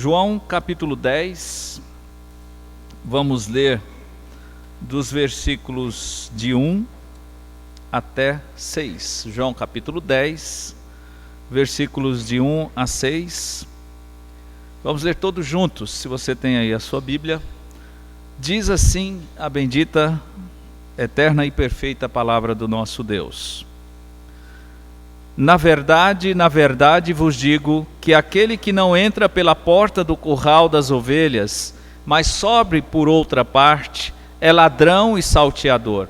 João capítulo 10, vamos ler dos versículos de 1 até 6. João capítulo 10, versículos de 1 a 6. Vamos ler todos juntos, se você tem aí a sua Bíblia. Diz assim a bendita, eterna e perfeita palavra do nosso Deus. Na verdade vos digo que aquele que não entra pela porta do curral das ovelhas, mas sobe por outra parte, é ladrão e salteador.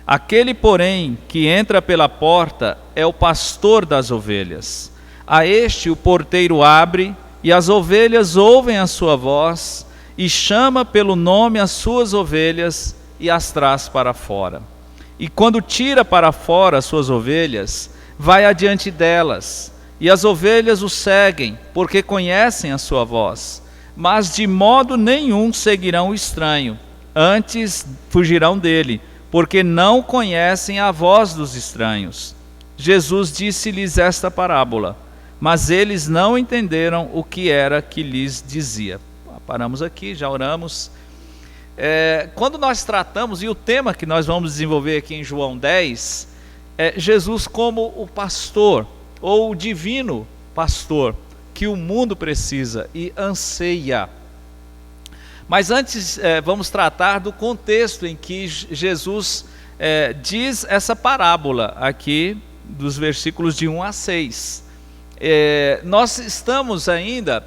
Aquele, porém, que entra pela porta é o pastor das ovelhas. A este o porteiro abre, e as ovelhas ouvem a sua voz, e chama pelo nome as suas ovelhas e as traz para fora. E quando tira para fora as suas ovelhas, vai adiante delas, e as ovelhas o seguem, porque conhecem a sua voz. Mas de modo nenhum seguirão o estranho, antes fugirão dele, porque não conhecem a voz dos estranhos. Jesus disse-lhes esta parábola, mas eles não entenderam o que era que lhes dizia. Paramos aqui, já oramos. Quando nós tratamos, e o tema que nós vamos desenvolver aqui em João 10, é Jesus como o pastor, ou o divino pastor, que o mundo precisa e anseia. Mas antes, vamos tratar do contexto em que Jesus diz essa parábola aqui, dos versículos de 1 a 6. Nós estamos ainda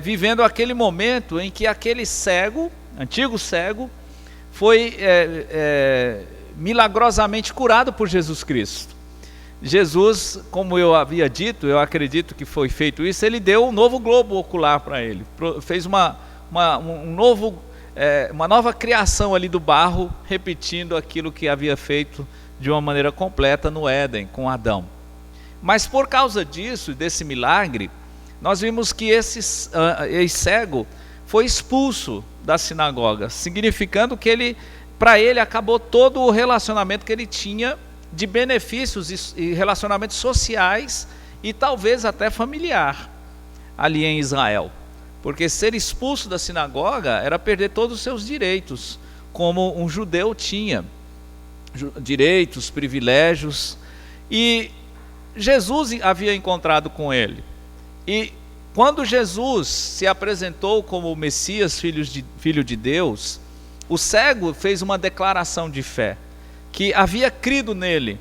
vivendo aquele momento em que aquele cego, antigo cego, foi milagrosamente curado por Jesus Cristo. Jesus, como eu havia dito, eu acredito que foi feito isso, ele deu um novo globo ocular para ele, fez uma nova criação ali do barro, repetindo aquilo que havia feito de uma maneira completa no Éden, com Adão. Mas por causa disso, desse milagre, nós vimos que esse cego foi expulso da sinagoga, significando que para ele acabou todo o relacionamento que ele tinha de benefícios e relacionamentos sociais e talvez até familiar ali em Israel. Porque ser expulso da sinagoga era perder todos os seus direitos, como um judeu tinha, direitos, privilégios. E Jesus havia encontrado com ele. E quando Jesus se apresentou como o Messias, filho de Deus, o cego fez uma declaração de fé, que havia crido nele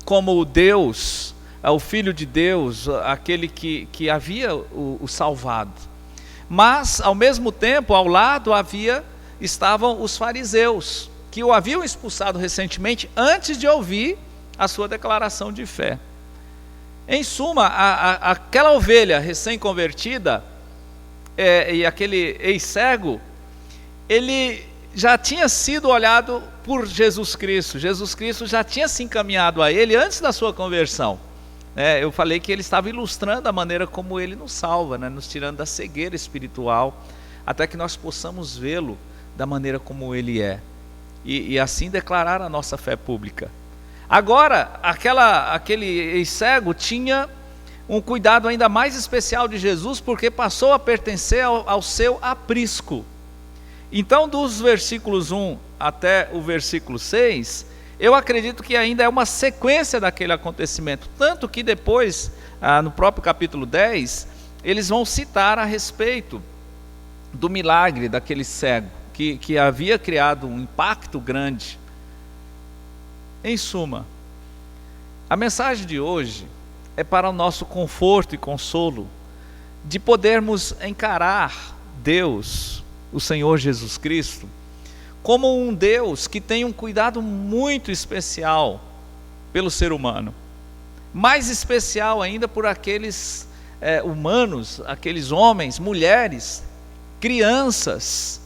como Deus, o Filho de Deus, aquele que havia o salvado. Mas, ao mesmo tempo, ao lado estavam os fariseus, que o haviam expulsado recentemente, antes de ouvir a sua declaração de fé. Em suma, aquela ovelha recém-convertida, e aquele ex-cego, ele já tinha sido olhado por Jesus Cristo. Jesus Cristo já tinha se encaminhado a ele antes da sua conversão. Eu falei que ele estava ilustrando a maneira como ele nos salva, nos tirando da cegueira espiritual, até que nós possamos vê-lo da maneira como ele é, e assim declarar a nossa fé pública. Agora, aquele ex-cego tinha um cuidado ainda mais especial de Jesus, porque passou a pertencer ao seu aprisco. Então, dos versículos 1 até o versículo 6, eu acredito que ainda é uma sequência daquele acontecimento. Tanto que depois, no próprio capítulo 10, eles vão citar a respeito do milagre daquele cego, que havia criado um impacto grande. Em suma, a mensagem de hoje é para o nosso conforto e consolo, de podermos encarar Deus, o Senhor Jesus Cristo, como um Deus que tem um cuidado muito especial pelo ser humano, mais especial ainda por aqueles humanos, aqueles homens, mulheres, crianças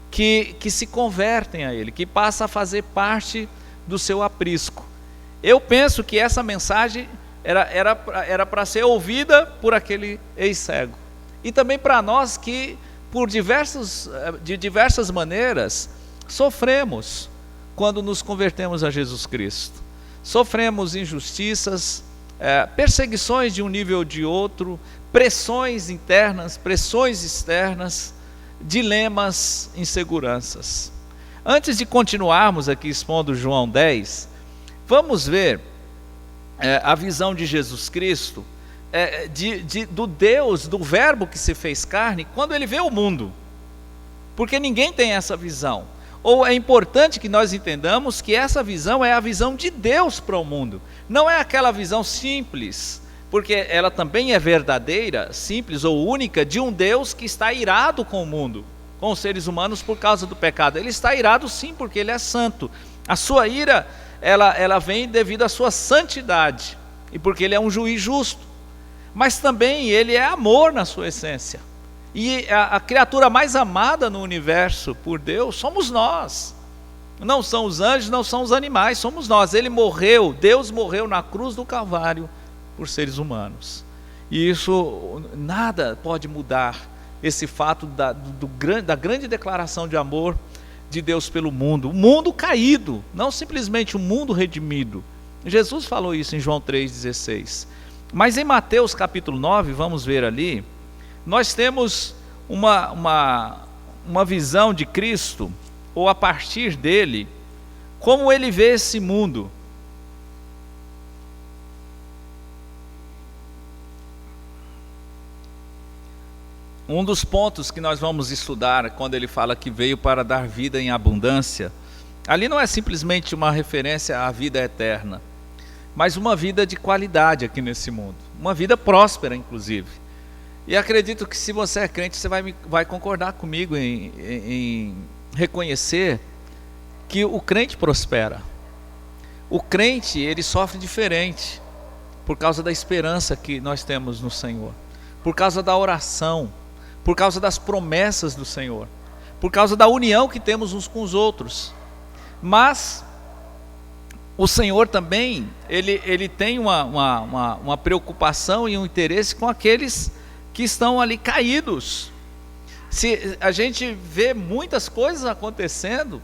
que se convertem a Ele, que passam a fazer parte do seu aprisco. Eu penso que essa mensagem era para ser ouvida por aquele ex-cego, e também para nós que de diversas maneiras sofremos quando nos convertemos a Jesus Cristo. Sofremos injustiças, perseguições de um nível ou de outro, pressões internas, pressões externas, dilemas, inseguranças. Antes de continuarmos aqui expondo João 10, vamos ver a visão de Jesus Cristo, do Deus, do verbo que se fez carne, quando ele vê o mundo, porque ninguém tem essa visão. Ou é importante que nós entendamos que essa visão é a visão de Deus para o mundo, não é aquela visão simples, porque ela também é verdadeira, simples ou única, de um Deus que está irado com o mundo, com os seres humanos por causa do pecado. Ele está irado sim, porque ele é santo. A sua ira, ela vem devido à sua santidade, e porque ele é um juiz justo. Mas também ele é amor na sua essência. E a criatura mais amada no universo por Deus somos nós. Não são os anjos, não são os animais, somos nós. Ele morreu, Deus morreu na cruz do Calvário por seres humanos. E isso, nada pode mudar esse fato da grande declaração de amor de Deus pelo mundo. O mundo caído, não simplesmente o mundo redimido. Jesus falou isso em João 3,16. Mas em Mateus capítulo 9, vamos ver ali, nós temos uma visão de Cristo, ou a partir dele, como ele vê esse mundo. Um dos pontos que nós vamos estudar, quando ele fala que veio para dar vida em abundância, ali não é simplesmente uma referência à vida eterna, mas uma vida de qualidade aqui nesse mundo, uma vida próspera inclusive. E acredito que se você é crente, você vai concordar comigo em reconhecer que o crente prospera. O crente, ele sofre diferente, por causa da esperança que nós temos no Senhor, por causa da oração, por causa das promessas do Senhor, por causa da união que temos uns com os outros. Mas o Senhor também, ele tem uma preocupação e um interesse com aqueles que estão ali caídos. Se a gente vê muitas coisas acontecendo,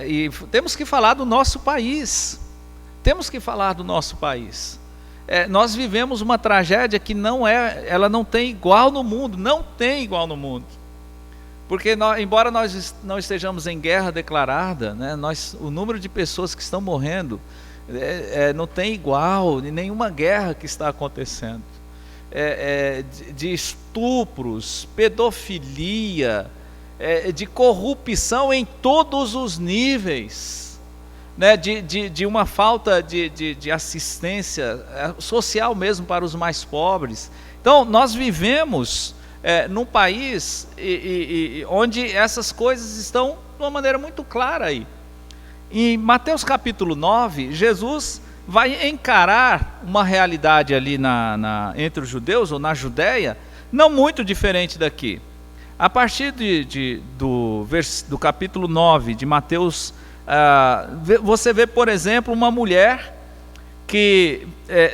e temos que falar do nosso país. Nós vivemos uma tragédia que ela não tem igual no mundo, porque embora nós não estejamos em guerra declarada, né, o número de pessoas que estão morrendo não tem igual em nenhuma guerra que está acontecendo. De estupros, pedofilia, de corrupção em todos os níveis, né, de uma falta de assistência social mesmo para os mais pobres. Então nós vivemos num país onde essas coisas estão de uma maneira muito clara aí. Em Mateus capítulo 9, Jesus vai encarar uma realidade ali entre os judeus, ou na Judéia, não muito diferente daqui. A partir do capítulo 9 de Mateus, você vê, por exemplo, uma mulher que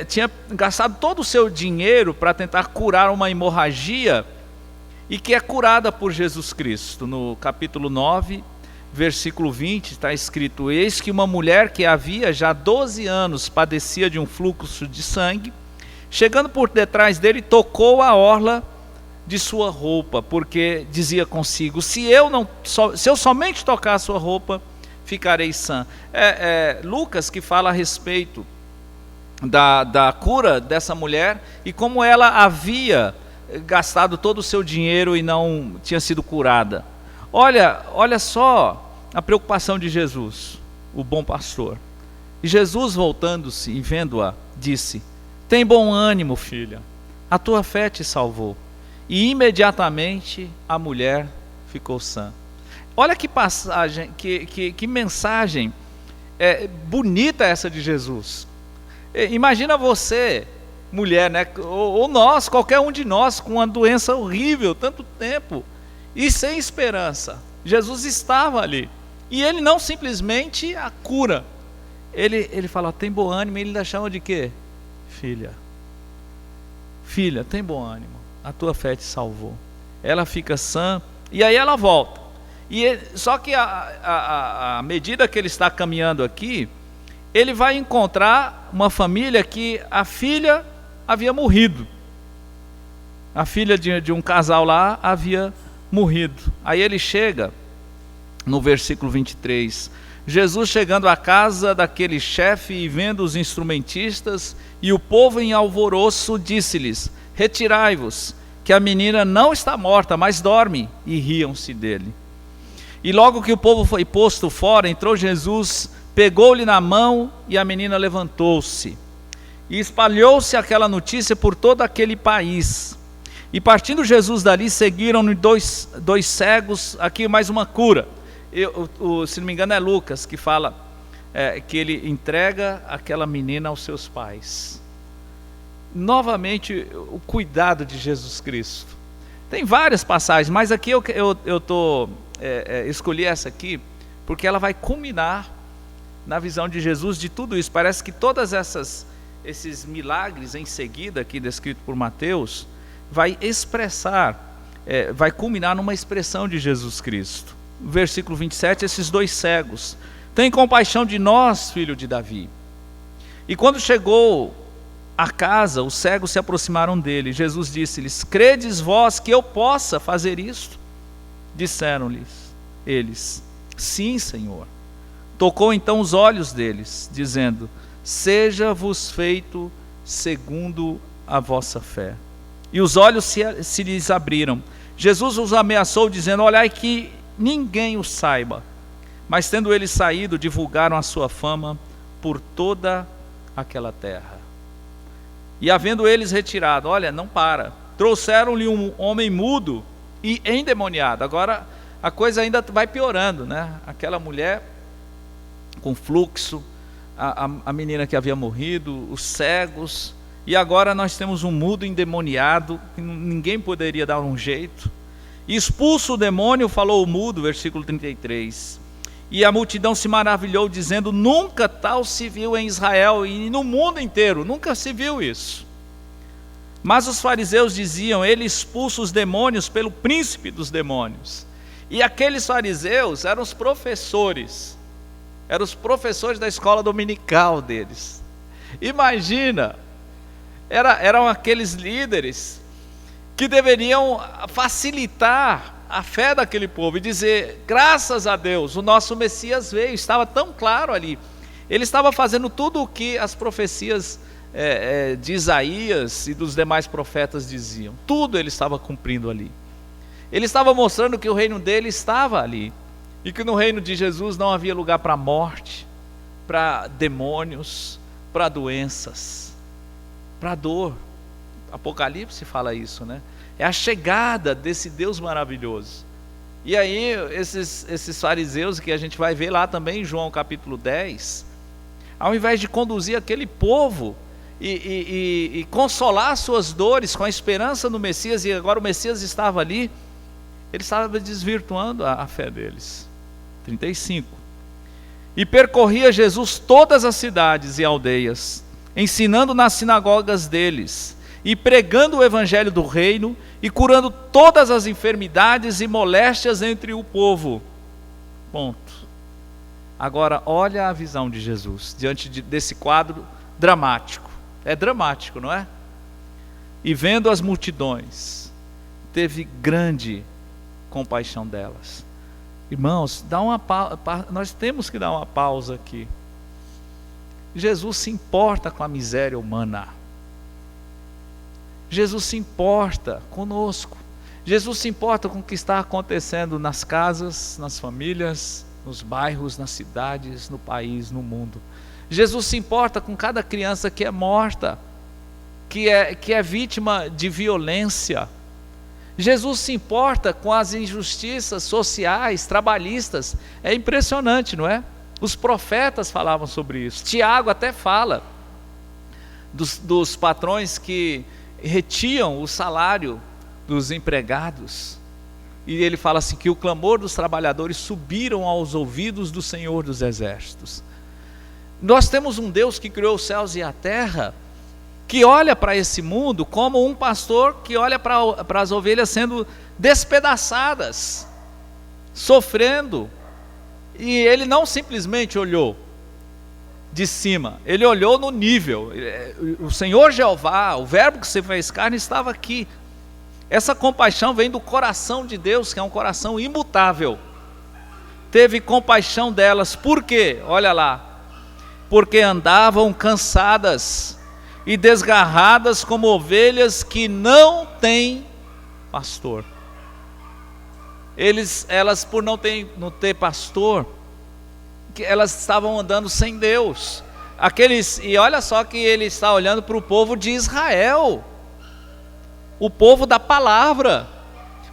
tinha gastado todo o seu dinheiro para tentar curar uma hemorragia, e que é curada por Jesus Cristo. No capítulo 9, versículo 20, está escrito: eis que uma mulher que havia já 12 anos padecia de um fluxo de sangue, chegando por detrás dele, tocou a orla de sua roupa, porque dizia consigo: se eu somente tocar a sua roupa, ficarei sã. Lucas que fala a respeito da cura dessa mulher, e como ela havia gastado todo o seu dinheiro e não tinha sido curada. Olha só a preocupação de Jesus, o bom pastor. E Jesus, voltando-se e vendo-a, disse: tem bom ânimo, filha, a tua fé te salvou. E imediatamente a mulher ficou sã. Olha que passagem, que mensagem bonita essa de Jesus. Imagina você, mulher, né? Ou nós, qualquer um de nós, com uma doença horrível, tanto tempo, e sem esperança. Jesus estava ali, e ele não simplesmente a cura, ele fala: tem bom ânimo. E ele ainda chama de quê? Filha, tem bom ânimo, a tua fé te salvou. Ela fica sã, e aí ela volta. Só que à medida que ele está caminhando aqui, ele vai encontrar uma família que a filha havia morrido. A filha de um casal lá havia morrido. Aí ele chega no versículo 23. Jesus chegando à casa daquele chefe e vendo os instrumentistas e o povo em alvoroço, disse-lhes: retirai-vos, que a menina não está morta, mas dorme. E riam-se dele. E logo que o povo foi posto fora, entrou Jesus, pegou-lhe na mão e a menina levantou-se. E espalhou-se aquela notícia por todo aquele país. E partindo Jesus dali, seguiram-no dois cegos, aqui mais uma cura. Se não me engano é Lucas que fala que ele entrega aquela menina aos seus pais. Novamente o cuidado de Jesus Cristo. Tem várias passagens, mas aqui eu escolhi essa aqui porque ela vai culminar na visão de Jesus de tudo isso. Parece que todas esses milagres em seguida aqui descrito por Mateus vai expressar, vai culminar numa expressão de Jesus Cristo. Versículo 27, esses dois cegos: tem compaixão de nós, filho de Davi. E quando chegou à casa, os cegos se aproximaram dele. Jesus disse-lhes: credes vós que eu possa fazer isto? Disseram-lhes eles: sim, Senhor. Tocou então os olhos deles, dizendo: seja-vos feito segundo a vossa fé. E os olhos se lhes abriram. Jesus os ameaçou, dizendo: olhai que ninguém o saiba. Mas tendo eles saído, divulgaram a sua fama por toda aquela terra. E havendo eles retirado, olha, não para, trouxeram-lhe um homem mudo e endemoniado. Agora a coisa ainda vai piorando, né? Aquela mulher com fluxo, a menina que havia morrido, os cegos, e agora nós temos um mudo endemoniado, que ninguém poderia dar um jeito. E expulso o demônio, falou o mudo, versículo 33. E a multidão se maravilhou, dizendo: nunca tal se viu em Israel e no mundo inteiro, nunca se viu isso. Mas os fariseus diziam: ele expulsa os demônios pelo príncipe dos demônios. E aqueles fariseus eram os professores da escola dominical deles. Imagina, eram aqueles líderes que deveriam facilitar a fé daquele povo e dizer: graças a Deus, o nosso Messias veio. Estava tão claro ali. Ele estava fazendo tudo o que as profecias de Isaías e dos demais profetas diziam. Tudo ele estava cumprindo ali. Ele estava mostrando que o reino dele estava ali, e que no reino de Jesus não havia lugar para morte, para demônios, para doenças, para dor. Apocalipse fala isso, né? É a chegada desse Deus maravilhoso. E aí esses fariseus, que a gente vai ver lá também em João capítulo 10, ao invés de conduzir aquele povo e consolar suas dores com a esperança no Messias, e agora o Messias estava ali, ele estava desvirtuando a fé deles. 35. E percorria Jesus todas as cidades e aldeias, ensinando nas sinagogas deles, e pregando o evangelho do reino, e curando todas as enfermidades e moléstias entre o povo. Ponto. Agora olha a visão de Jesus, diante desse quadro dramático. É dramático, não é? E vendo as multidões, teve grande compaixão delas. Irmãos, nós temos que dar uma pausa aqui. Jesus se importa com a miséria humana. Jesus se importa conosco. Jesus se importa com o que está acontecendo nas casas, nas famílias, nos bairros, nas cidades, no país, no mundo. Jesus se importa com cada criança que é morta, que é vítima de violência. Jesus se importa com as injustiças sociais, trabalhistas. É impressionante, não é? Os profetas falavam sobre isso. Tiago até fala dos patrões que retiam o salário dos empregados. E ele fala assim, que o clamor dos trabalhadores subiram aos ouvidos do Senhor dos Exércitos. Nós temos um Deus que criou os céus e a terra, que olha para esse mundo como um pastor que olha para as ovelhas sendo despedaçadas, sofrendo. E ele não simplesmente olhou de cima, ele olhou no nível. O Senhor Jeová, o verbo que se fez carne, estava aqui. Essa compaixão vem do coração de Deus, que é um coração imutável. Teve compaixão delas, por quê? Olha lá. Porque andavam cansadas e desgarradas como ovelhas que não têm pastor. Elas por não ter pastor, elas estavam andando sem Deus. E olha só que ele está olhando para o povo de Israel, o povo da palavra,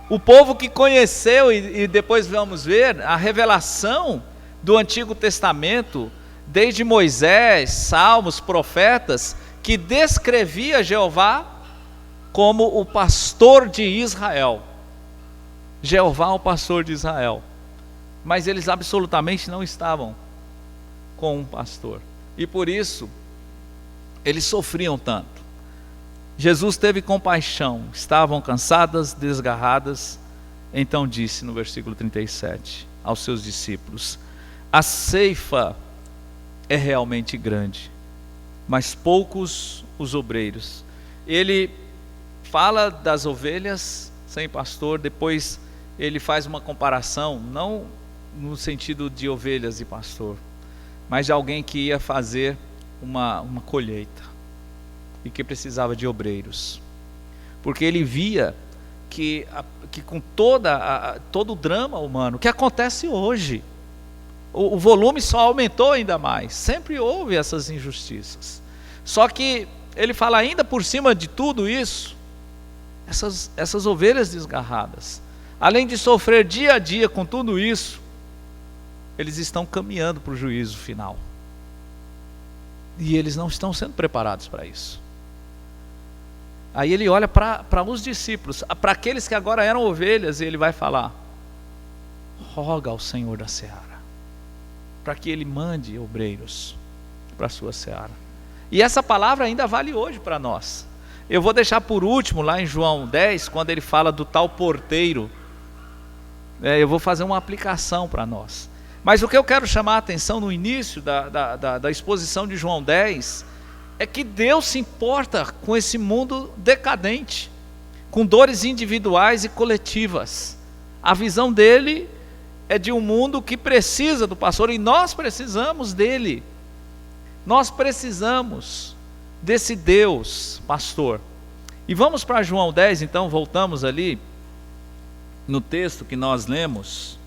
o povo que conheceu, e depois vamos ver a revelação do Antigo Testamento, desde Moisés, Salmos, profetas, que descrevia Jeová como o pastor de Israel. Jeová, o pastor de Israel. Mas eles absolutamente não estavam com um pastor. E por isso, eles sofriam tanto. Jesus teve compaixão, estavam cansadas, desgarradas. Então disse no versículo 37 aos seus discípulos: a ceifa é realmente grande, mas poucos os obreiros. Ele fala das ovelhas sem pastor, depois ele faz uma comparação, não no sentido de ovelhas e pastor, mas de alguém que ia fazer uma colheita e que precisava de obreiros, porque ele via que com todo o drama humano que acontece hoje, o volume só aumentou ainda mais. Sempre houve essas injustiças. Só que ele fala ainda por cima de tudo isso, essas ovelhas desgarradas, além de sofrer dia a dia com tudo isso, eles estão caminhando para o juízo final. E eles não estão sendo preparados para isso. Aí ele olha para os discípulos, para aqueles que agora eram ovelhas, e ele vai falar: roga ao Senhor da seara, para que ele mande obreiros para a sua seara. E essa palavra ainda vale hoje para nós. Eu vou deixar por último, lá em João 10, quando ele fala do tal porteiro, eu vou fazer uma aplicação para nós. Mas o que eu quero chamar a atenção no início da exposição de João 10, é que Deus se importa com esse mundo decadente, com dores individuais e coletivas. A visão dele é de um mundo que precisa do pastor, e nós precisamos dele. Nós precisamos desse Deus pastor. E vamos para João 10, então, voltamos ali no texto que nós lemos.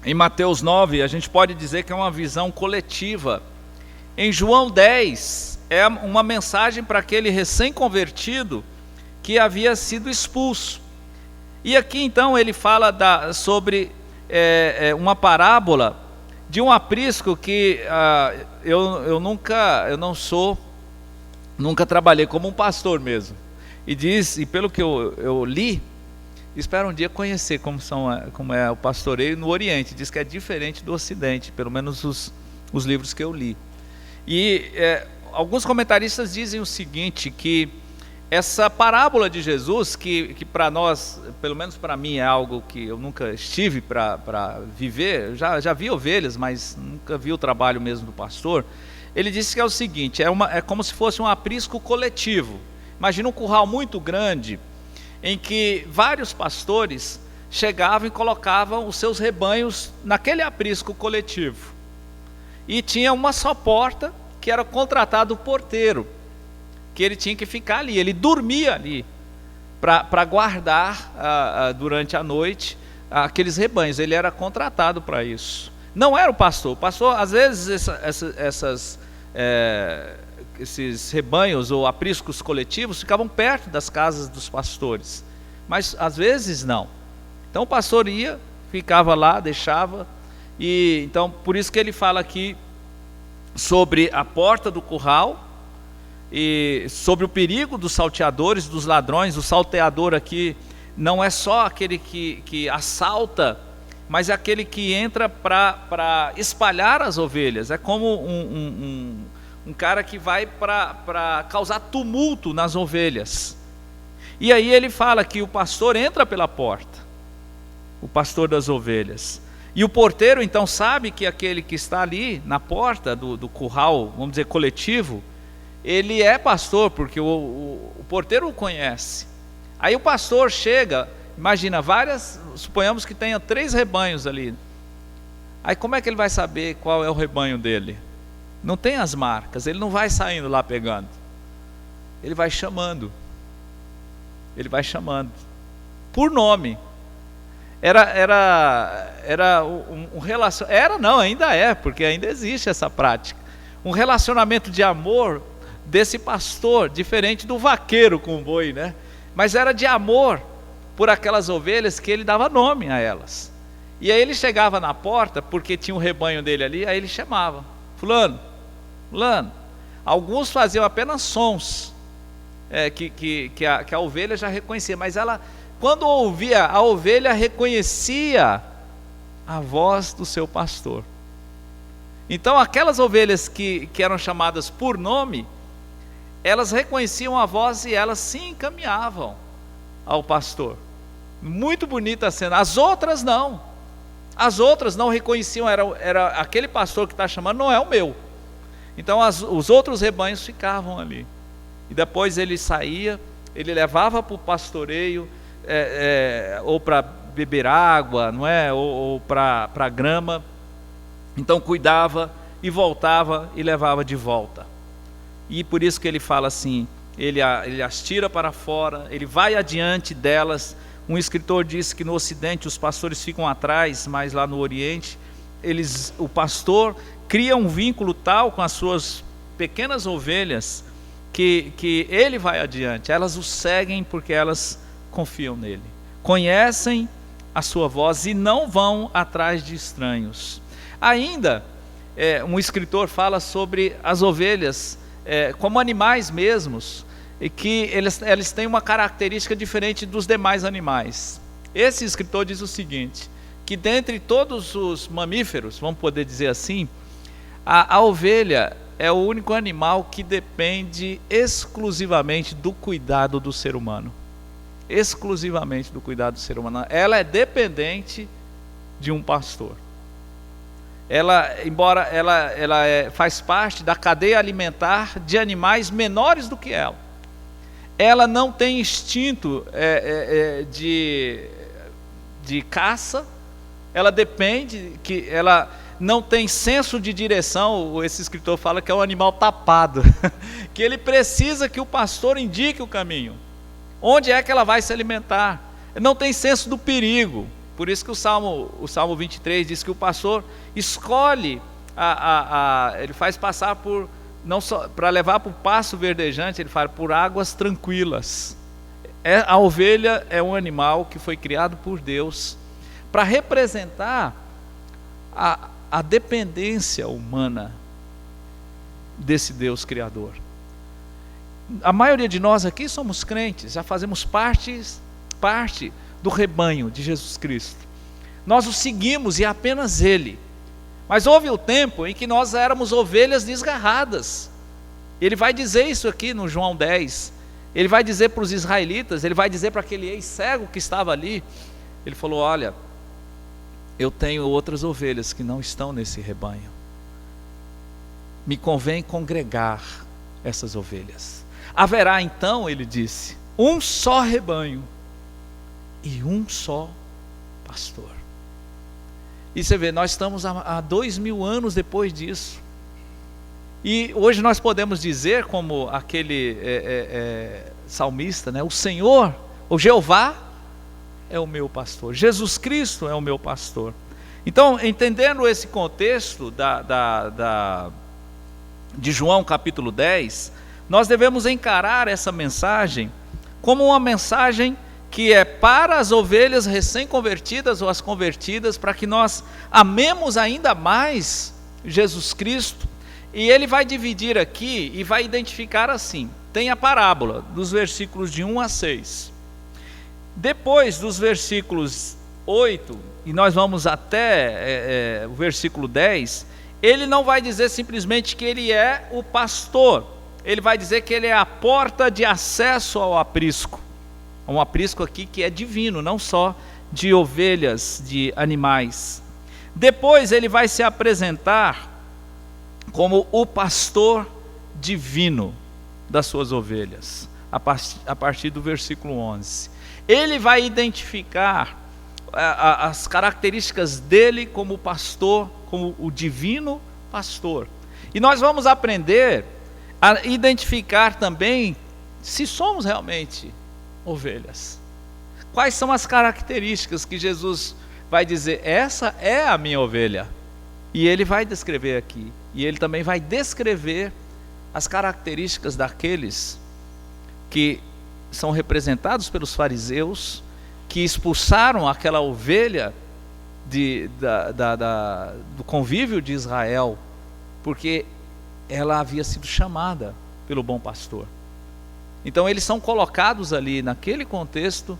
Em Mateus 9, a gente pode dizer que é uma visão coletiva. Em João 10, é uma mensagem para aquele recém-convertido que havia sido expulso. E aqui então ele fala sobre uma parábola de um aprisco que nunca trabalhei como um pastor mesmo. E pelo que eu li, espero um dia conhecer como é o pastoreio no Oriente. Diz que é diferente do Ocidente, pelo menos os livros que eu li. E alguns comentaristas dizem o seguinte, que essa parábola de Jesus, que para nós, pelo menos para mim, é algo que eu nunca estive para viver, já vi ovelhas, mas nunca vi o trabalho mesmo do pastor. Ele disse que é o seguinte, é como se fosse um aprisco coletivo. Imagina um curral muito grande, em que vários pastores chegavam e colocavam os seus rebanhos naquele aprisco coletivo. E tinha uma só porta, que era contratado o porteiro, que ele tinha que ficar ali, ele dormia ali, para guardar durante a noite aqueles rebanhos. Ele era contratado para isso. Não era o pastor. Às vezes, esses rebanhos ou apriscos coletivos ficavam perto das casas dos pastores, mas às vezes não. Então o pastor ia, ficava lá, deixava. E então por isso que ele fala aqui sobre a porta do curral e sobre o perigo dos salteadores, dos ladrões. O salteador aqui não é só aquele que assalta, mas é aquele que entra para espalhar as ovelhas. É como um cara que vai para causar tumulto nas ovelhas. E aí ele fala que o pastor entra pela porta, o pastor das ovelhas. E o porteiro então sabe que aquele que está ali na porta do curral, vamos dizer, coletivo, ele é pastor, porque o porteiro o conhece. Aí o pastor chega, imagina, suponhamos que tenha 3 rebanhos ali. Aí como é que ele vai saber qual é o rebanho dele? Não tem as marcas, ele não vai saindo lá pegando. Ele vai chamando. Ele vai chamando. Por nome. Era um relacionamento. Era não, ainda é, porque ainda existe essa prática. Um relacionamento de amor desse pastor, diferente do vaqueiro com o boi, né? Mas era de amor por aquelas ovelhas que ele dava nome a elas. E aí ele chegava na porta, porque tinha um rebanho dele ali, aí ele chamava: fulano, fulano. Alguns faziam apenas sons, que a ovelha já reconhecia, mas ela, quando ouvia, a ovelha reconhecia a voz do seu pastor. Então aquelas ovelhas que eram chamadas por nome, elas reconheciam a voz e elas se encaminhavam ao pastor. Muito bonita a cena. As outras não. As outras não reconheciam, era aquele pastor que está chamando, não é o meu. Então os outros rebanhos ficavam ali. E depois ele saía, ele levava para o pastoreio, ou para beber água, não é? Ou para grama. Então cuidava e voltava e levava de volta. E por isso que ele fala assim, ele as tira para fora, ele vai adiante delas. Um escritor disse que no Ocidente os pastores ficam atrás, mas lá no Oriente, o pastor cria um vínculo tal com as suas pequenas ovelhas, que ele vai adiante. Elas o seguem porque elas confiam nele, conhecem a sua voz e não vão atrás de estranhos. Ainda, um escritor fala sobre as ovelhas como animais mesmos, e que eles têm uma característica diferente dos demais animais. Esse escritor diz o seguinte, que dentre todos os mamíferos, vamos poder dizer assim, a ovelha é o único animal que depende exclusivamente do cuidado do ser humano. Exclusivamente do cuidado do ser humano. Ela é dependente de um pastor. Embora ela faz parte da cadeia alimentar de animais menores do que ela. Ela não tem instinto de caça, ela depende, ela não tem senso de direção. Esse escritor fala que é um animal tapado, que ele precisa que o pastor indique o caminho, onde é que ela vai se alimentar. Não tem senso do perigo. Por isso que o Salmo 23 diz que o pastor escolhe, ele faz passar por, não só para levar para o pasto verdejante, ele fala por águas tranquilas. A ovelha é um animal que foi criado por Deus para representar a dependência humana desse Deus Criador. A maioria de nós aqui somos crentes, já fazemos parte do rebanho de Jesus Cristo. Nós o seguimos e é apenas Ele. Mas houve o tempo em que nós éramos ovelhas desgarradas. Ele vai dizer isso aqui no João 10. Ele vai dizer para os israelitas, ele vai dizer para aquele ex-cego que estava ali. Ele falou: olha, eu tenho outras ovelhas que não estão nesse rebanho. Me convém congregar essas ovelhas. Haverá então, ele disse, um só rebanho e um só pastor. E você vê, nós estamos há 2000 anos depois disso. E hoje nós podemos dizer, como aquele salmista, né? O Senhor, o Jeová é o meu pastor, Jesus Cristo é o meu pastor. Então, entendendo esse contexto de João capítulo 10, nós devemos encarar essa mensagem como uma mensagem que é para as ovelhas recém-convertidas ou as convertidas, para que nós amemos ainda mais Jesus Cristo. E ele vai dividir aqui e vai identificar assim: tem a parábola dos versículos de 1 a 6. Depois dos versículos 8, e nós vamos até o versículo 10, ele não vai dizer simplesmente que ele é o pastor, ele vai dizer que ele é a porta de acesso ao aprisco. Um aprisco aqui que é divino, não só de ovelhas, de animais. Depois ele vai se apresentar como o pastor divino. das suas ovelhas, a partir do versículo 11. Ele vai identificar as características dele como pastor, como o divino pastor. E nós vamos aprender a identificar também se somos realmente ovelhas. Quais são as características que Jesus vai dizer, essa é a minha ovelha? E ele vai descrever aqui. E ele também vai descrever as características daqueles que são representados pelos fariseus, que expulsaram aquela ovelha do convívio de Israel, porque ela havia sido chamada pelo bom pastor. Então eles são colocados ali naquele contexto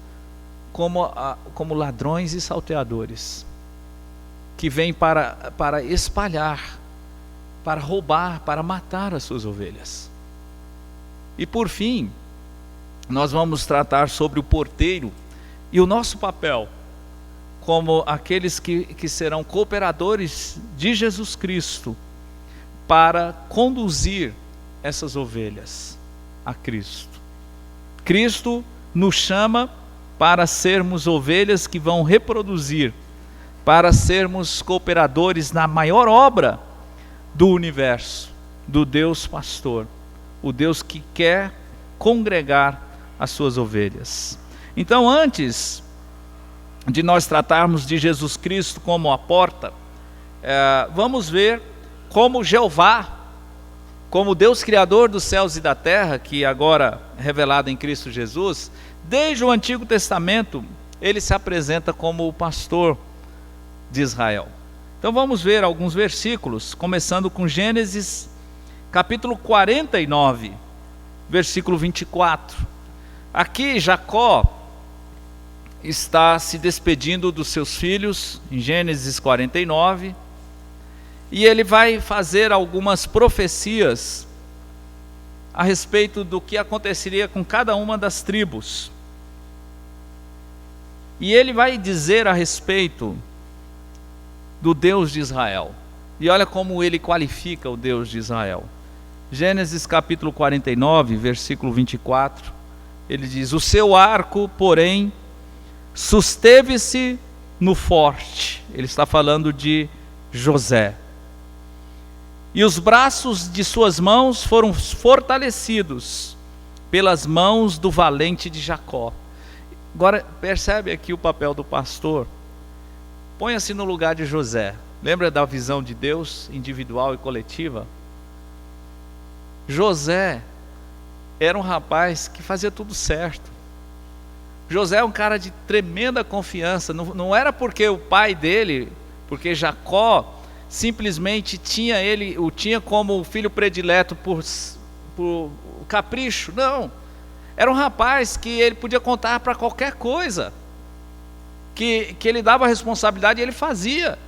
como ladrões e salteadores, que vêm para espalhar, para roubar, para matar as suas ovelhas. E por fim, nós vamos tratar sobre o porteiro e o nosso papel como aqueles que serão cooperadores de Jesus Cristo para conduzir essas ovelhas a Cristo. Cristo nos chama para sermos ovelhas que vão reproduzir, para sermos cooperadores na maior obra do universo, do Deus pastor, o Deus que quer congregar as suas ovelhas. Então, antes de nós tratarmos de Jesus Cristo como a porta, vamos ver como Jeová, como Deus Criador dos céus e da terra, que agora é revelado em Cristo Jesus, desde o Antigo Testamento, ele se apresenta como o pastor de Israel. Então vamos ver alguns versículos, começando com Gênesis capítulo 49, versículo 24. Aqui Jacó está se despedindo dos seus filhos, em Gênesis 49, e ele vai fazer algumas profecias a respeito do que aconteceria com cada uma das tribos. E ele vai dizer a respeito do Deus de Israel. E olha como ele qualifica o Deus de Israel. Gênesis capítulo 49, versículo 24, ele diz: o seu arco, porém, susteve-se no forte. Ele está falando de José. E os braços de suas mãos foram fortalecidos pelas mãos do valente de Jacó. Agora, percebe aqui o papel do pastor? Ponha-se no lugar de José. Lembra da visão de Deus, individual e coletiva? José era um rapaz que fazia tudo certo. José é um cara de tremenda confiança. Não era porque o pai dele, porque Jacó simplesmente o tinha como filho predileto por capricho. Não. Era um rapaz que ele podia contar para qualquer coisa, que ele dava a responsabilidade e ele fazia,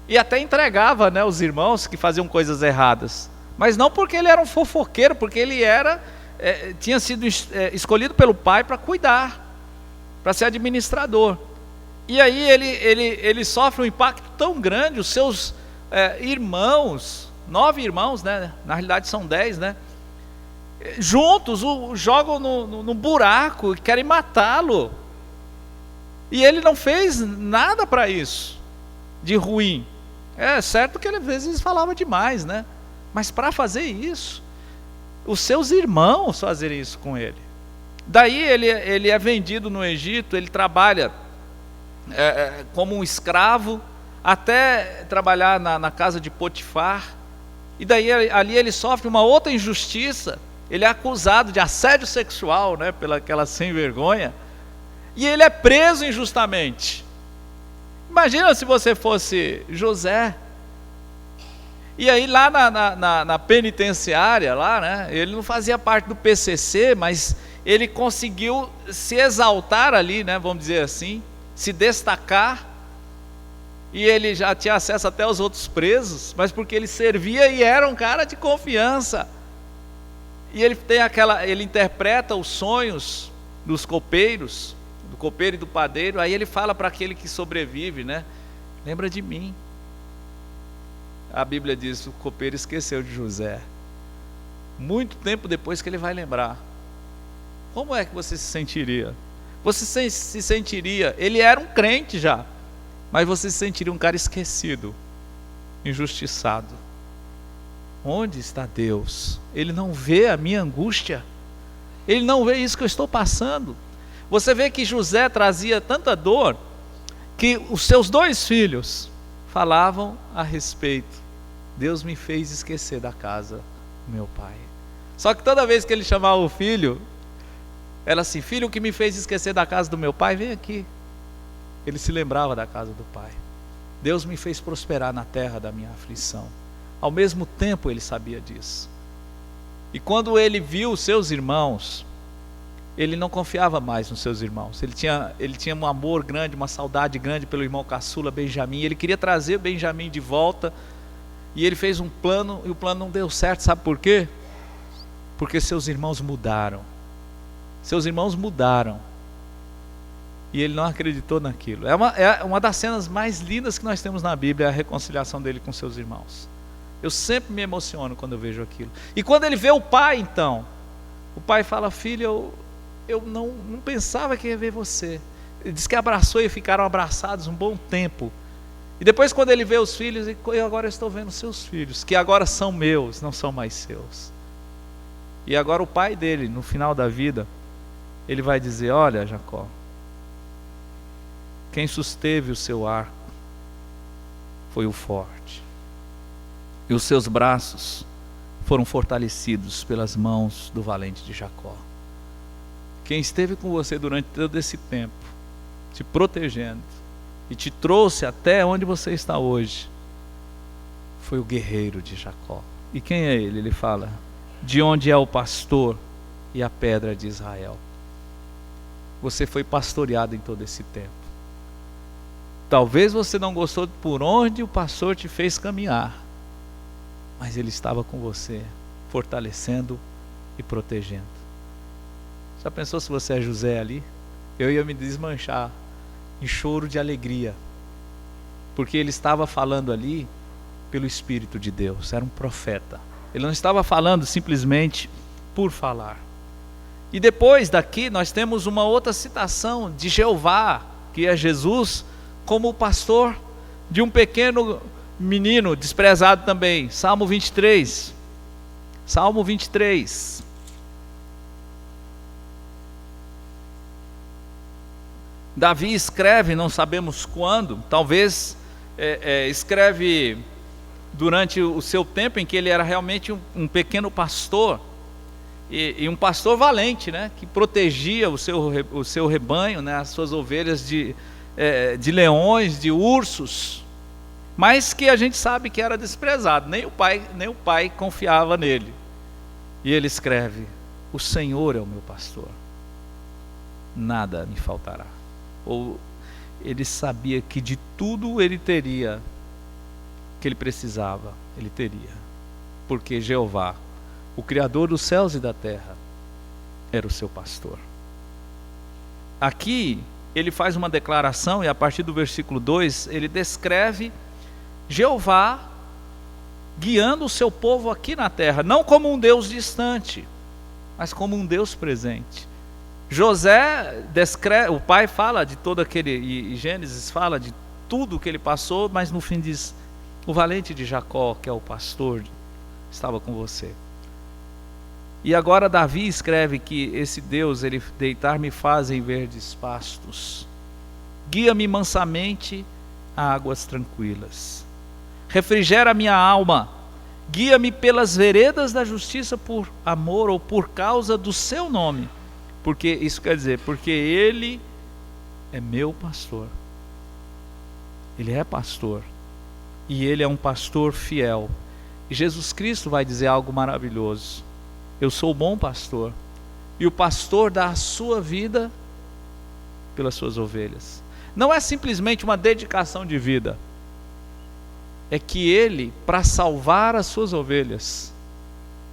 e até entregava, né, os irmãos que faziam coisas erradas, mas não porque ele era um fofoqueiro, porque ele tinha sido escolhido pelo pai para cuidar, para ser administrador. E aí ele sofre um impacto tão grande. Os seus irmãos, 9 irmãos, né, na realidade são 10, né, juntos o jogam no buraco e querem matá-lo. E ele não fez nada para isso de ruim. É certo que ele às vezes falava demais, né? Mas para fazer isso, os seus irmãos fazerem isso com ele. Daí ele é vendido no Egito, ele trabalha como um escravo, até trabalhar na casa de Potifar. E daí ali ele sofre uma outra injustiça. Ele é acusado de assédio sexual, né, pelaquela sem vergonha. E ele é preso injustamente. Imagina se você fosse José. E aí lá na penitenciária, lá, né, ele não fazia parte do PCC, mas ele conseguiu se exaltar ali, né, vamos dizer assim, se destacar. E ele já tinha acesso até aos outros presos, mas porque ele servia e era um cara de confiança. E ele interpreta os sonhos dos copeiros, do copeiro e do padeiro. Aí ele fala para aquele que sobrevive, né? Lembra de mim. A Bíblia diz: o copeiro esqueceu de José. muito tempo depois que ele vai lembrar. Como é que você se sentiria? Você se sentiria, ele era um crente já, mas você se sentiria um cara esquecido, injustiçado. Onde está Deus? Ele não vê a minha angústia, ele não vê isso que eu estou passando. Você vê que José trazia tanta dor, que os seus 2 filhos falavam a respeito. Deus me fez esquecer da casa do meu pai. Só que toda vez que ele chamava o filho, era assim: filho, o que me fez esquecer da casa do meu pai, vem aqui. Ele se lembrava da casa do pai. Deus me fez prosperar na terra da minha aflição. Ao mesmo tempo ele sabia disso. E quando ele viu os seus irmãos, ele não confiava mais nos seus irmãos. Ele tinha um amor grande, uma saudade grande pelo irmão caçula Benjamim. Ele queria trazer Benjamim de volta. E ele fez um plano, e o plano não deu certo. Sabe por quê? Porque seus irmãos mudaram. Seus irmãos mudaram. E ele não acreditou naquilo. É uma das cenas mais lindas que nós temos na Bíblia, a reconciliação dele com seus irmãos. Eu sempre me emociono quando eu vejo aquilo. E quando ele vê o pai, então, o pai fala: filho, eu não pensava que ia ver você. Ele diz que abraçou e ficaram abraçados um bom tempo. E depois, quando ele vê os filhos, eu agora estou vendo seus filhos, que agora são meus, não são mais seus. E agora o pai dele, no final da vida, ele vai dizer: olha, Jacó, quem susteve o seu arco foi o forte, e os seus braços foram fortalecidos pelas mãos do valente de Jacó. Quem esteve com você durante todo esse tempo, te protegendo, e te trouxe até onde você está hoje, foi o guerreiro de Jacó. E quem é ele? Ele fala: de onde é o pastor e a pedra de Israel. Você foi pastoreado em todo esse tempo. Talvez você não gostou por onde o pastor te fez caminhar, mas ele estava com você, fortalecendo e protegendo. Já pensou se você é José ali? Eu ia me desmanchar em choro de alegria, porque ele estava falando ali pelo Espírito de Deus, era um profeta. Ele não estava falando simplesmente por falar. E depois daqui nós temos uma outra citação de Jeová, que é Jesus, como o pastor de um pequeno menino desprezado também. Salmo 23. Salmo 23. Davi escreve, não sabemos quando, talvez escreve durante o seu tempo em que ele era realmente um pequeno pastor, e um pastor valente, né, que protegia o seu rebanho, né, as suas ovelhas de leões, de ursos, mas que a gente sabe que era desprezado, nem o pai confiava nele. E ele escreve: o Senhor é o meu pastor, nada me faltará. Ou ele sabia que de tudo ele teria, que ele precisava, ele teria, porque Jeová, o Criador dos céus e da terra, era o seu pastor. Aqui ele faz uma declaração, e a partir do versículo 2 ele descreve Jeová guiando o seu povo aqui na terra, não como um Deus distante, mas como um Deus presente. José descreve, o pai fala de todo aquele, e Gênesis fala de tudo que ele passou, mas no fim diz: o valente de Jacó, que é o pastor, estava com você. E agora Davi escreve que esse Deus, ele deitar-me faz em verdes pastos, guia-me mansamente a águas tranquilas, refrigera minha alma, guia-me pelas veredas da justiça por amor ou por causa do seu nome. Porque isso quer dizer, porque ele é meu pastor. Ele é pastor. E ele é um pastor fiel. E Jesus Cristo vai dizer algo maravilhoso: eu sou o bom pastor, e o pastor dá a sua vida pelas suas ovelhas. Não é simplesmente uma dedicação de vida, é que ele, para salvar as suas ovelhas,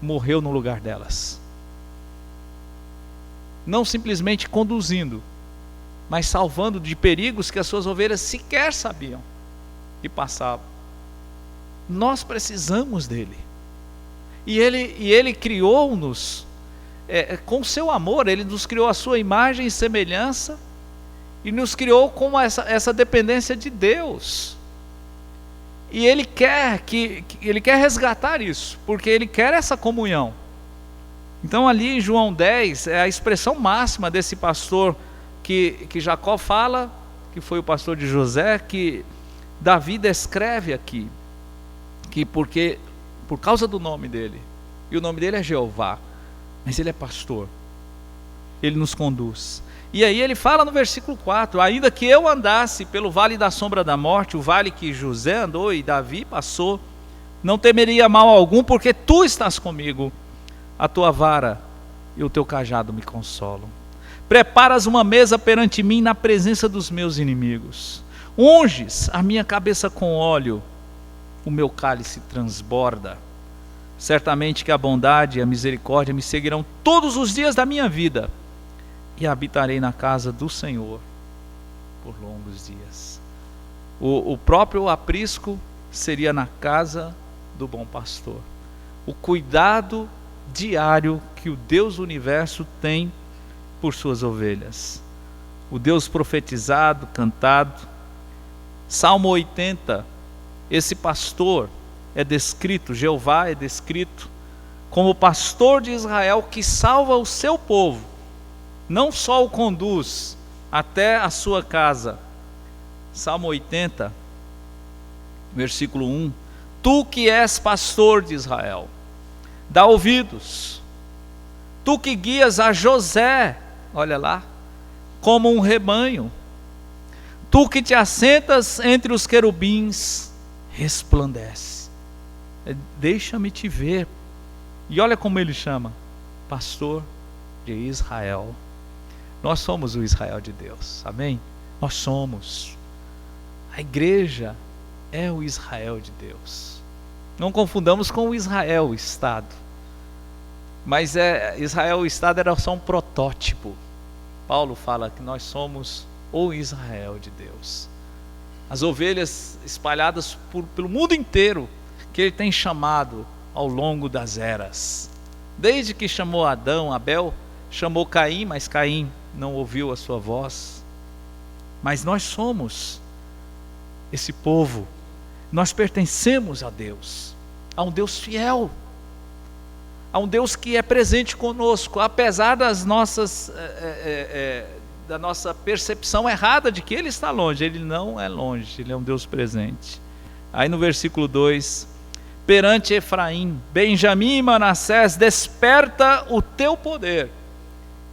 morreu no lugar delas. Não simplesmente conduzindo, mas salvando de perigos que as suas ovelhas sequer sabiam e passavam. Nós precisamos dele. E Ele criou-nos com seu amor, Ele nos criou a sua imagem e semelhança, e nos criou com essa dependência de Deus. E Ele quer Ele quer resgatar isso, porque Ele quer essa comunhão. Então ali em João 10, é a expressão máxima desse pastor que Jacó fala, que foi o pastor de José, que Davi descreve aqui, que por causa do nome dele, e o nome dele é Jeová, mas ele é pastor, ele nos conduz. E aí ele fala no versículo 4, ainda que eu andasse pelo vale da sombra da morte, o vale que José andou e Davi passou, não temeria mal algum, porque tu estás comigo, a tua vara e o teu cajado me consolam. Preparas uma mesa perante mim na presença dos meus inimigos, unges a minha cabeça com óleo, o meu cálice transborda. Certamente que a bondade e a misericórdia me seguirão todos os dias da minha vida, e habitarei na casa do Senhor por longos dias. O próprio aprisco seria na casa do bom pastor. O cuidado diário que o Deus do universo tem por suas ovelhas. O Deus profetizado, cantado. Salmo 80, esse pastor é descrito, Jeová é descrito como o pastor de Israel que salva o seu povo, não só o conduz até a sua casa. Salmo 80, versículo 1: Tu que és pastor de Israel, dá ouvidos, tu que guias a José, olha lá, como um rebanho, tu que te assentas entre os querubins, resplandece. Deixa-me te ver. E olha como ele chama: pastor de Israel. Nós somos o Israel de Deus, amém? Nós somos. A igreja é o Israel de Deus. Não confundamos com o Israel, o Estado. Mas Israel, o Estado, era só um protótipo. Paulo fala que nós somos o Israel de Deus. As ovelhas espalhadas pelo mundo inteiro, que Ele tem chamado ao longo das eras. Desde que chamou Adão, Abel chamou Caim, mas Caim não ouviu a sua voz. Mas nós somos esse povo. Nós pertencemos a Deus, a um Deus fiel, a um Deus que é presente conosco, apesar das nossas da nossa percepção errada de que Ele está longe. Ele não é longe, Ele é um Deus presente. Aí no versículo 2: perante Efraim, Benjamim e Manassés, desperta o teu poder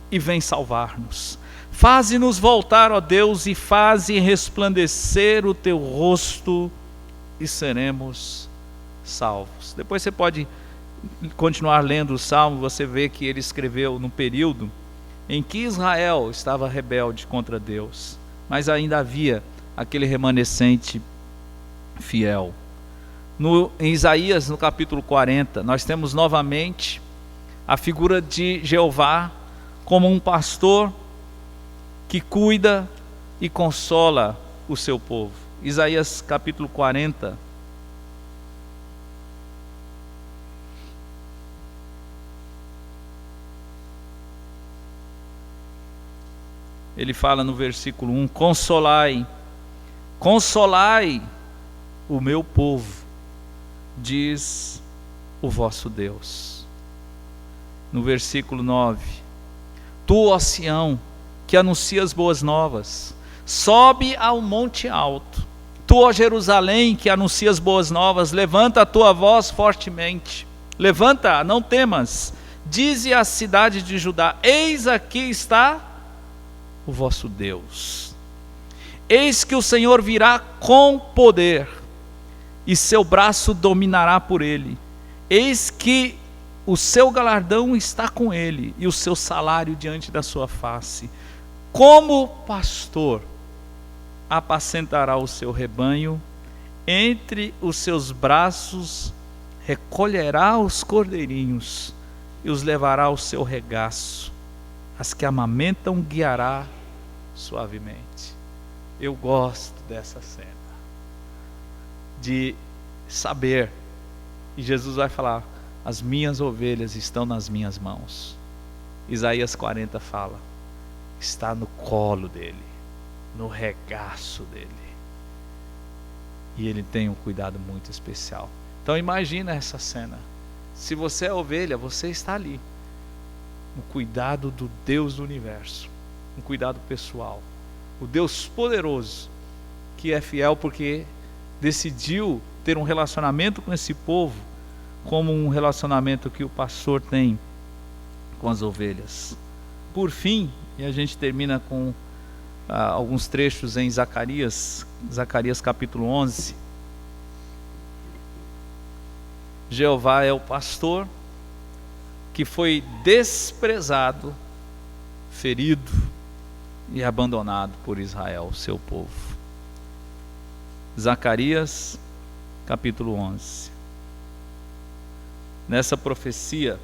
e vem salvar-nos. Faze-nos voltar, ó Deus, e faze resplandecer o teu rosto, e seremos salvos. Depois você pode continuar lendo o Salmo, você vê que ele escreveu no período em que Israel estava rebelde contra Deus, mas ainda havia aquele remanescente fiel. Em Isaías, no capítulo 40, nós temos novamente a figura de Jeová como um pastor que cuida e consola o seu povo. Isaías capítulo 40. Ele fala no versículo 1: consolai, consolai o meu povo, diz o vosso Deus. No versículo 9: tu, ó Sião, que anuncias boas novas, sobe ao monte alto. Tu, ó Jerusalém, que anuncias boas novas, levanta a tua voz fortemente. Levanta, não temas. Dize à cidade de Judá: eis aqui está o vosso Deus. Eis que o Senhor virá com poder, e seu braço dominará por ele. Eis que o seu galardão está com ele, e o seu salário diante da sua face. Como pastor, apacentará o seu rebanho, entre os seus braços recolherá os cordeirinhos, e os levará ao seu regaço. As que amamentam guiará suavemente. Eu gosto dessa cena, de saber, e Jesus vai falar: as minhas ovelhas estão nas minhas mãos. Isaías 40 fala, está no colo dele, no regaço dele. E ele tem um cuidado muito especial. Então imagina essa cena. Se você é ovelha, você está ali, no cuidado do Deus do universo, um cuidado pessoal. O Deus poderoso, que é fiel porque decidiu ter um relacionamento com esse povo, como um relacionamento que o pastor tem com as ovelhas. Por fim, e a gente termina com alguns trechos em Zacarias capítulo 11. Jeová é o pastor que foi desprezado, ferido e abandonado por Israel, seu povo. Zacarias capítulo 11. Nessa profecia,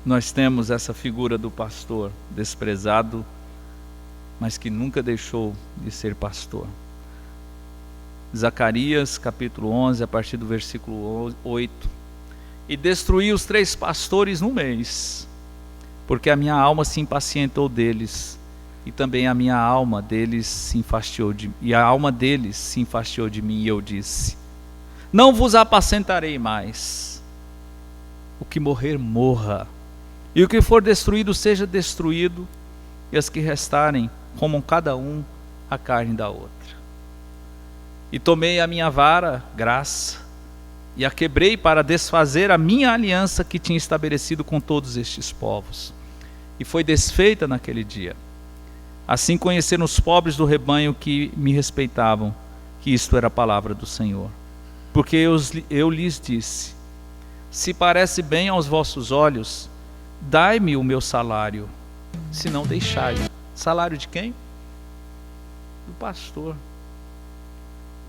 nós temos essa figura do pastor desprezado, mas que nunca deixou de ser pastor. Zacarias capítulo 11, a partir do versículo 8. E destruí os 3 pastores num mês, porque a minha alma se impacientou deles, e também a minha alma deles se enfastiou de mim, e eu disse: não vos apacentarei mais. O que morrer, morra, e o que for destruído, seja destruído, e as que restarem, comam cada um a carne da outra. E tomei a minha vara, graça, e a quebrei para desfazer a minha aliança que tinha estabelecido com todos estes povos. E foi desfeita naquele dia. Assim conheceram os pobres do rebanho que me respeitavam, que isto era a palavra do Senhor. Porque eu lhes disse: se parece bem aos vossos olhos, dai-me o meu salário, se não deixai. Salário de quem? Do pastor.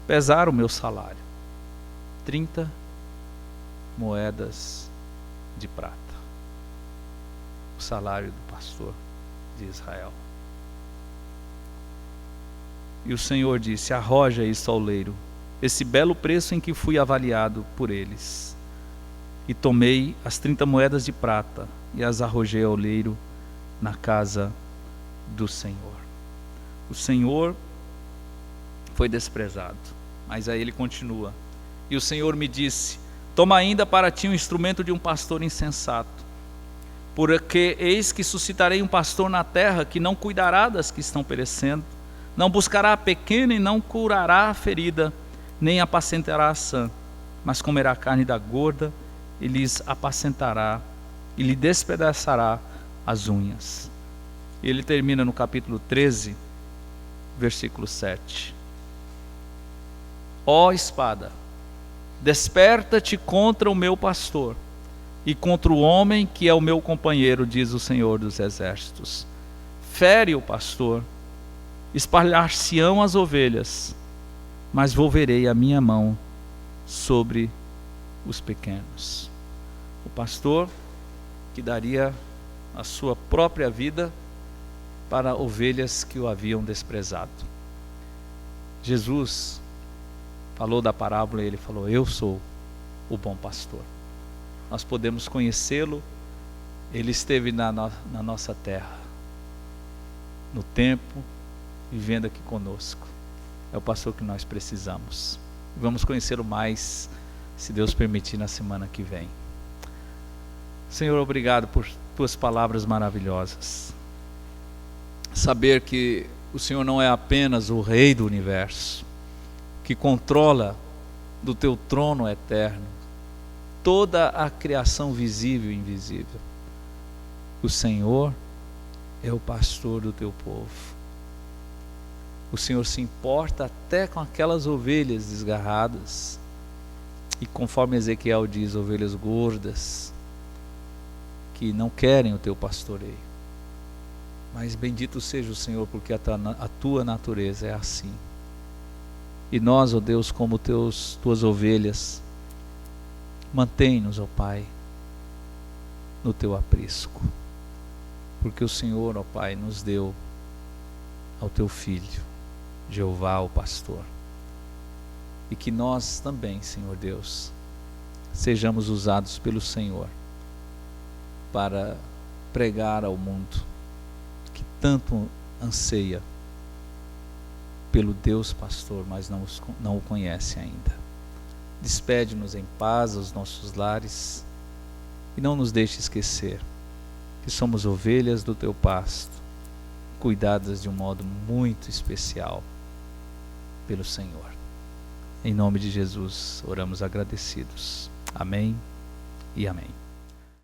Pesaram o meu salário, 30 moedas de prata. O salário do pastor de Israel. E o Senhor disse: arroja isso ao leiro, esse belo preço em que fui avaliado por eles. E tomei as 30 moedas de prata e as arrojei ao leiro na casa do Senhor. O Senhor foi desprezado. Mas aí ele continua. E o Senhor me disse: toma ainda para ti um instrumento de um pastor insensato, porque eis que suscitarei um pastor na terra que não cuidará das que estão perecendo, não buscará a pequena e não curará a ferida, nem apacentará a sã, mas comerá a carne da gorda e lhes apacentará e lhe despedaçará as unhas. E ele termina no capítulo 13, versículo 7. Ó espada, desperta-te contra o meu pastor e contra o homem que é o meu companheiro, diz o Senhor dos Exércitos. Fere o pastor, espalhar-se-ão as ovelhas, mas volverei a minha mão sobre os pequenos. O pastor que daria a sua própria vida para ovelhas que o haviam desprezado. Jesus falou da parábola e ele falou: eu sou o bom pastor. Nós podemos conhecê-lo. Ele esteve na nossa terra, no tempo, vivendo aqui conosco. É o pastor que nós precisamos. Vamos conhecê-lo mais, se Deus permitir, na semana que vem. Senhor, obrigado por tuas palavras maravilhosas. Saber que o Senhor não é apenas o Rei do universo, que controla do teu trono eterno toda a criação visível e invisível. O Senhor é o pastor do teu povo. O Senhor se importa até com aquelas ovelhas desgarradas, e conforme Ezequiel diz, ovelhas gordas, que não querem o teu pastoreio. Mas bendito seja o Senhor, porque a tua natureza é assim. E nós, ó Deus, como tuas ovelhas, mantém-nos, ó Pai, no teu aprisco, porque o Senhor, ó Pai, nos deu ao teu Filho, Jeová, o pastor. e que nós também, Senhor Deus, sejamos usados pelo Senhor para pregar ao mundo que tanto anseia pelo Deus pastor, mas não o conhece ainda. Despede-nos em paz aos nossos lares e não nos deixe esquecer que somos ovelhas do teu pasto, cuidadas de um modo muito especial pelo Senhor. Em nome de Jesus, oramos agradecidos. Amém e amém.